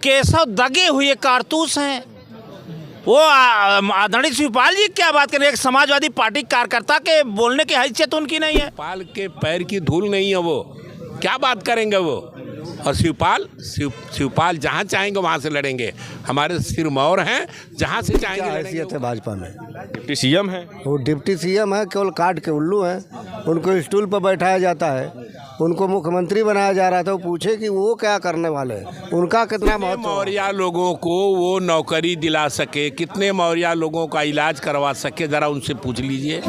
केशव दगे हुए कारतूस हैं। वो आदरणीय शिवपाल जी क्या बात करें, एक समाजवादी पार्टी कार्यकर्ता के बोलने की हैसियत उनकी नहीं है। शिवपाल के पैर की धूल नहीं है, वो क्या बात करेंगे वो। और शिवपाल जहाँ चाहेंगे वहाँ से लड़ेंगे। हमारे सिरमौर हैं, जहाँ से चाहेंगे लड़ेंगे। हैसियत है भाजपा में? डिप्टी सीएम है वो डिप्टी सीएम है, केवल काट के उल्लू हैं। उनको स्टूल पर बैठाया जाता है, उनको मुख्यमंत्री बनाया जा रहा था। वो पूछे कि वो क्या करने वाले हैं, उनका कितना महत्व। मौर्या लोगों को वो नौकरी दिला सके, कितने मौर्या लोगों का इलाज करवा सके, जरा उनसे पूछ लीजिए।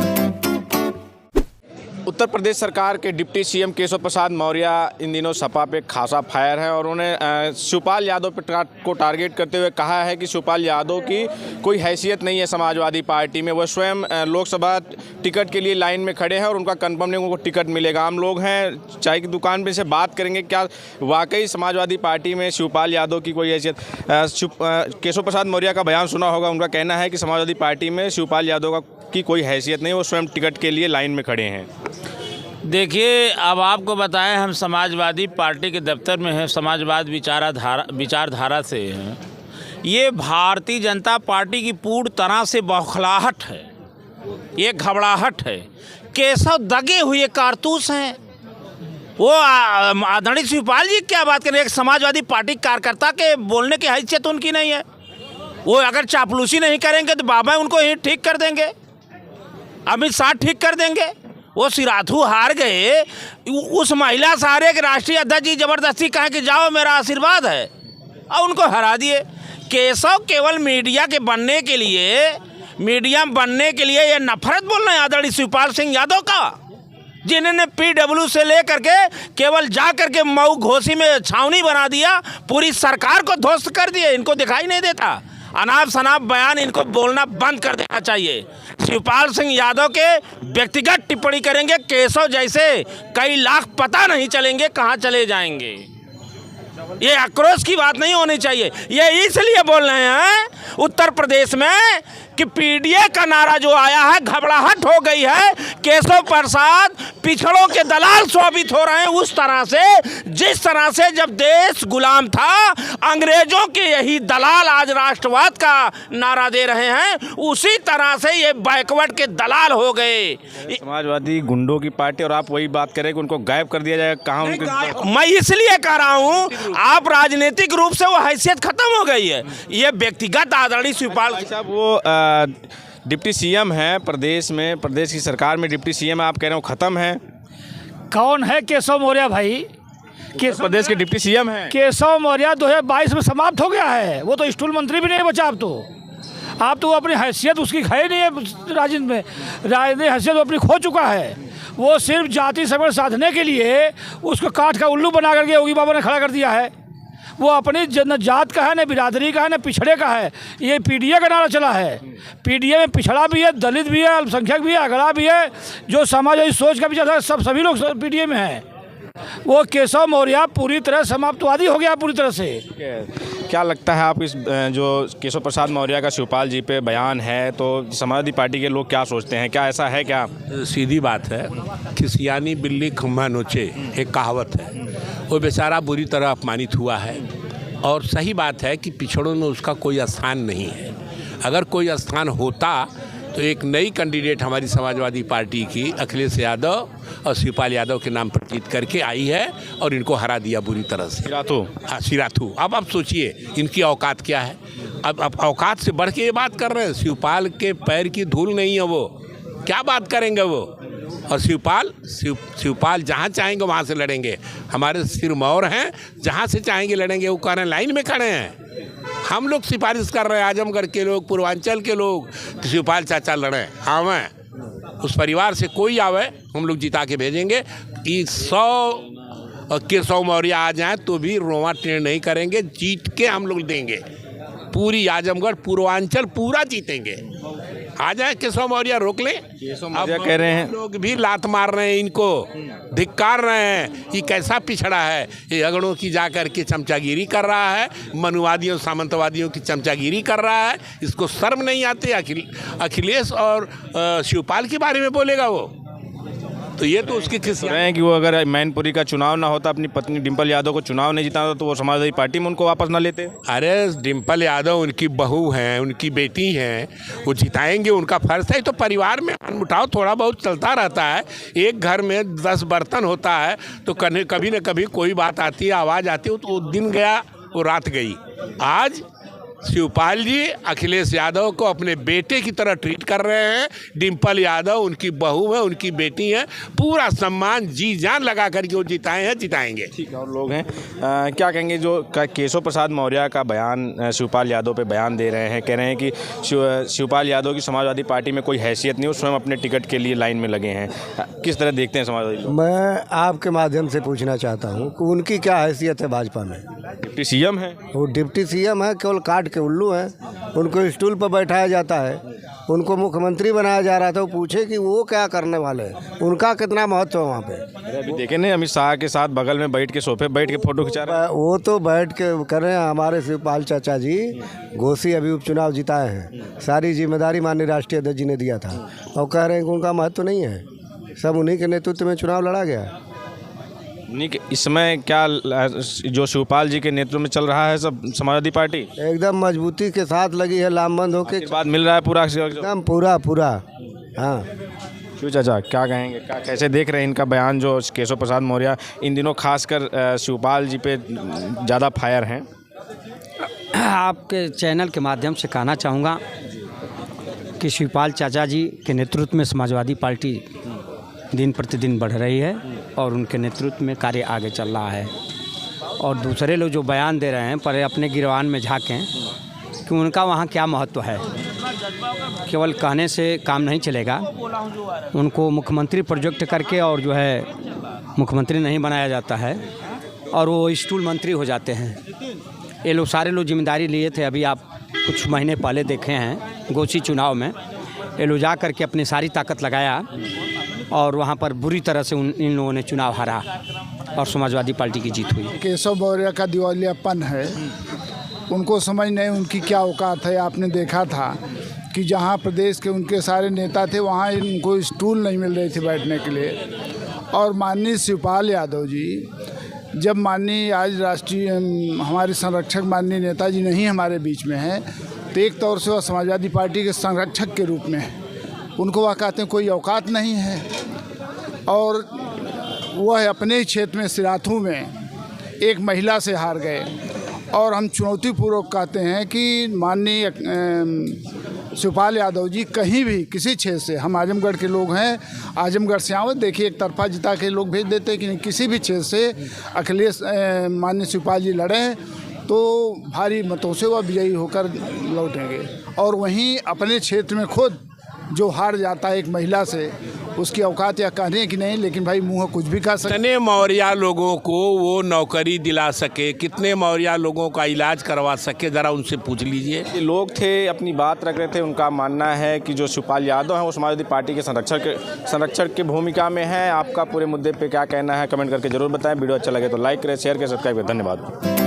उत्तर प्रदेश सरकार के डिप्टी सीएम केशव प्रसाद मौर्य इन दिनों सपा पे खासा फायर है और उन्होंने शिवपाल यादव को टारगेट करते हुए कहा है कि शिवपाल यादव की कोई हैसियत नहीं है समाजवादी पार्टी में। वह स्वयं लोकसभा टिकट के लिए लाइन में खड़े हैं और उनका कंफर्म नहीं उनको टिकट मिलेगा। हम लोग हैं चाय की दुकान पे से बात करेंगे, क्या वाकई समाजवादी पार्टी में शिवपाल यादव की कोई हैसियत। केशव प्रसाद मौर्य का बयान सुना होगा, उनका कहना है कि समाजवादी पार्टी में शिवपाल यादव की कोई हैसियत नहीं, वो स्वयं टिकट के लिए लाइन में खड़े हैं। देखिए, अब आपको बताएं, हम समाजवादी पार्टी के दफ्तर में हैं, समाजवाद विचारधारा से हैं। ये भारतीय जनता पार्टी की पूर्ण तरह से बौखलाहट है, ये घबराहट है। केशव दगे हुए कारतूस हैं। वो आदरणीय शिवपाल जी क्या बात करें, एक समाजवादी पार्टी कार्यकर्ता के बोलने की हैसियत उनकी नहीं है। वो अगर चापलूसी नहीं करेंगे तो बाबा उनको ही ठीक कर देंगे, अमित शाह ठीक कर देंगे। वो सिराथू हार गए, उस महिला सहारे के राष्ट्रीय अध्यक्ष जी जबरदस्ती कहे कि जाओ मेरा आशीर्वाद है, और उनको हरा दिए। केशव केवल मीडिया बनने के लिए ये नफरत बोल रहे हैं आदरणीय शिवपाल सिंह यादव का, जिन्होंने PW से लेकर के केवल जा करके मऊ घोसी में छावनी बना दिया, पूरी सरकार को ध्वस्त कर दिए। इनको दिखाई नहीं देता, अनाप शनाप बयान इनको बोलना बंद कर देना चाहिए। शिवपाल सिंह यादव के व्यक्तिगत टिप्पणी करेंगे, केशव जैसे कई लाख पता नहीं चलेंगे कहाँ चले जाएंगे। ये आक्रोश की बात नहीं होनी चाहिए। ये इसलिए बोल रहे हैं उत्तर प्रदेश में कि PDA का नारा जो आया है, घबराहट हो गई है। केशव प्रसाद पिछड़ों के दलाल साबित हो रहे हैं, उस तरह से जिस तरह से जब देश गुलाम था, अंग्रेजों के यही दलाल आज राष्ट्रवाद का नारा दे रहे हैं, उसी तरह से ये बैकवर्ड के दलाल हो गए। समाजवादी गुंडों की पार्टी, और आप वही बात करें कि उनको गायब कर दिया जाएगा। कहाँ मैं इसलिए कह रहा हूँ, आप राजनीतिक रूप से वो हैसियत खत्म हो गई है। ये व्यक्तिगत आदरणीय शिवपाल साहब वो डिप्टी सीएम है प्रदेश में, प्रदेश की सरकार में डिप्टी सीएम है, आप कह रहे हो खत्म है। कौन है केशव मौर्य भाई? केशव प्रदेश के डिप्टी सीएम है। केशव मौर्य 2022 में समाप्त हो गया है, वो तो स्टूल मंत्री भी नहीं बचा। अब तो अपनी हैसियत उसकी है नहीं है राजनीति में, राजनीतिक हैसियत वो अपनी खो चुका है। वो सिर्फ जाति समीकरण साधने के लिए उसको काठ का उल्लू बना करके योगी बाबा ने खड़ा कर दिया है। वो अपनी न जात का है, न बिरादरी का है, न पिछड़े का है। ये PDA का नारा चला है। PDA में पिछड़ा भी है, दलित भी है, अल्पसंख्यक भी है, अगड़ा भी है, जो समाज सोच का भी चलता है, सभी लोग PDA में हैं। वो केशव मौर्य पूरी तरह समाप्तवादी हो गया पूरी तरह से। क्या लगता है आप इस जो केशव प्रसाद मौर्य का शिवपाल जी पे बयान है, तो समाजवादी पार्टी के लोग क्या सोचते हैं, क्या ऐसा है? क्या सीधी बात है, खिसियानी बिल्ली खम्भा नोचे, एक कहावत है। वो बेचारा बुरी तरह अपमानित हुआ है, और सही बात है कि पिछड़ों में उसका कोई स्थान नहीं है। अगर कोई स्थान होता तो एक नई कैंडिडेट हमारी समाजवादी पार्टी की अखिलेश यादव और शिवपाल यादव के नाम प्रतीत करके आई है और इनको हरा दिया बुरी तरह से। सिराथू। अब सोचिए इनकी औकात क्या है। अब औकात से बढ़ के ये बात कर रहे हैं। शिवपाल के पैर की धूल नहीं है, वो क्या बात करेंगे वो। और शिवपाल जहाँ चाहेंगे वहाँ से लड़ेंगे। हमारे सिरमौर हैं, जहाँ से चाहेंगे लड़ेंगे। वो कह रहे हैं लाइन में खड़े हैं। हम लोग सिफारिश कर रहे हैं, आजमगढ़ के लोग, पूर्वांचल के लोग, कि शिवपाल चाचा लड़ें। आवें, उस परिवार से कोई आवे, हम लोग जिता के भेजेंगे। कि 100 केशव मौर्य आ जाएँ तो भी रोमा टेढ़ नहीं करेंगे, जीत के हम लोग देंगे। पूरी आजमगढ़ पूर्वांचल पूरा जीतेंगे। आ जाए केशव मौर्य, रोक लें। अब कह रहे हैं लोग भी लात मार रहे हैं, इनको धिक्कार रहे हैं। ये कैसा पिछड़ा है, ये अगड़ों की जाकर के चमचागिरी कर रहा है, मनुवादियों सामंतवादियों की चमचागिरी कर रहा है। इसको शर्म नहीं आती। अखिलेश और शिवपाल के बारे में बोलेगा वो। तो ये तो उसकी सुन किसी रहे हैं कि वो अगर मैनपुरी का चुनाव ना होता, अपनी पत्नी डिम्पल यादव को चुनाव नहीं जिताता, तो वो समाजवादी पार्टी में उनको वापस ना लेते। अरे डिम्पल यादव उनकी बहू हैं, उनकी बेटी हैं, वो जिताएंगे, उनका फर्ज है। तो परिवार में अनमुटाव थोड़ा बहुत चलता रहता है। एक घर में 10 बर्तन होता है तो कभी न कभी कोई बात आती है, आवाज़ आती है, तो वो दिन गया वो रात गई। आज शिवपाल जी अखिलेश यादव को अपने बेटे की तरह ट्रीट कर रहे हैं। डिम्पल यादव उनकी बहू है, उनकी बेटी है, पूरा सम्मान जी जान लगा करके वो जिताए हैं, जिताएंगे। ठीक है, और लोग हैं क्या कहेंगे जो केशव प्रसाद मौर्य का बयान शिवपाल यादव पे बयान दे रहे हैं, कह रहे हैं कि शिवपाल यादव की समाजवादी पार्टी में कोई हैसियत नहीं, वो स्वयं अपने टिकट के लिए लाइन में लगे हैं। किस तरह देखते हैं समाजवादी लोग? मैं आपके माध्यम से पूछना चाहता हूँ कि उनकी क्या हैसियत है भाजपा में? डिप्टी सीएम है। वो डिप्टी सीएम है, केवल काट के उल्लू हैं। उनको स्टूल पर बैठाया जाता है, उनको मुख्यमंत्री बनाया जा रहा था। वो पूछे कि वो क्या करने वाले हैं, उनका कितना महत्व है वहाँ पे। अभी देखे नहीं, अमित शाह के साथ बगल में बैठ के सोफे बैठ के फोटो खिंचा रहे हैं। वो तो बैठ के कर रहे हैं। हमारे शिवपाल चाचा जी घोसी अभी उपचुनाव जिताए हैं, सारी जिम्मेदारी माननीय राष्ट्रीय अध्यक्ष जी ने दिया था, और कह रहे हैं कि उनका महत्व नहीं है, सब उन्हीं के नेतृत्व में चुनाव लड़ा गया। नहीं कि इसमें क्या जो शिवपाल जी के नेतृत्व में चल रहा है सब समाजवादी पार्टी एकदम मजबूती के साथ लगी है, लामबंद होके बाद मिल रहा है पूरा एकदम पूरा। हाँ, क्यों चाचा क्या कहेंगे, क्या कैसे देख रहे हैं इनका बयान जो केशव प्रसाद मौर्य इन दिनों खासकर शिवपाल जी पे ज़्यादा फायर हैं? आपके चैनल के माध्यम से कहना चाहूँगा कि शिवपाल चाचा जी के नेतृत्व में समाजवादी पार्टी दिन प्रतिदिन बढ़ रही है और उनके नेतृत्व में कार्य आगे चल रहा है। और दूसरे लोग जो बयान दे रहे हैं पर अपने गिरवान में झाँकें कि उनका वहाँ क्या महत्व है। केवल कहने से काम नहीं चलेगा, उनको मुख्यमंत्री प्रोजेक्ट करके और जो है मुख्यमंत्री नहीं बनाया जाता है और वो स्टूल मंत्री हो जाते हैं। ये लोग सारे लोग जिम्मेदारी लिए थे। अभी आप कुछ महीने पहले देखे हैं गोची चुनाव में, ये लोग जा करके अपनी सारी ताकत लगाया और वहाँ पर बुरी तरह से इन लोगों ने चुनाव हारा और समाजवादी पार्टी की जीत हुई। केशव मौर्य का दिवालियापन है, उनको समझ नहीं उनकी क्या औकात है। आपने देखा था कि जहाँ प्रदेश के उनके सारे नेता थे वहाँ उनको स्टूल नहीं मिल रहे थे बैठने के लिए। और माननीय शिवपाल यादव जी, जब माननीय आज राष्ट्रीय हमारे संरक्षक माननीय नेताजी नहीं हमारे बीच में हैं, तो एक तौर से वह समाजवादी पार्टी के संरक्षक के रूप में है। उनको वह कहते हैं कोई औकात नहीं है। और वह अपने ही क्षेत्र में सिराथू में एक महिला से हार गए। और हम चुनौतीपूर्वक कहते हैं कि माननीय शिवपाल यादव जी कहीं भी किसी क्षेत्र से, हम आजमगढ़ के लोग हैं, आजमगढ़ से आओ, देखिए एक तरफा जिता के लोग भेज देते हैं कि नहीं, किसी भी क्षेत्र से अखिलेश माननीय शिवपाल जी लड़े तो भारी मतों से वह विजयी होकर लौटेंगे। और वहीं अपने क्षेत्र में खुद जो हार जाता है एक महिला से, उसकी औकात या कहने की नहीं, लेकिन भाई मुँह कुछ भी कह सकते। कितने मौर्य लोगों को वो नौकरी दिला सके, कितने मौर्य लोगों का इलाज करवा सके, ज़रा उनसे पूछ लीजिए। ये लोग थे अपनी बात रख रहे थे। उनका मानना है कि जो शिवपाल यादव हैं वो समाजवादी पार्टी के संरक्षक की भूमिका में है। आपका पूरे मुद्दे पे क्या कहना है कमेंट करके जरूर बताएं। वीडियो अच्छा लगे तो लाइक करें, शेयर करें, सब्सक्राइब करें। धन्यवाद।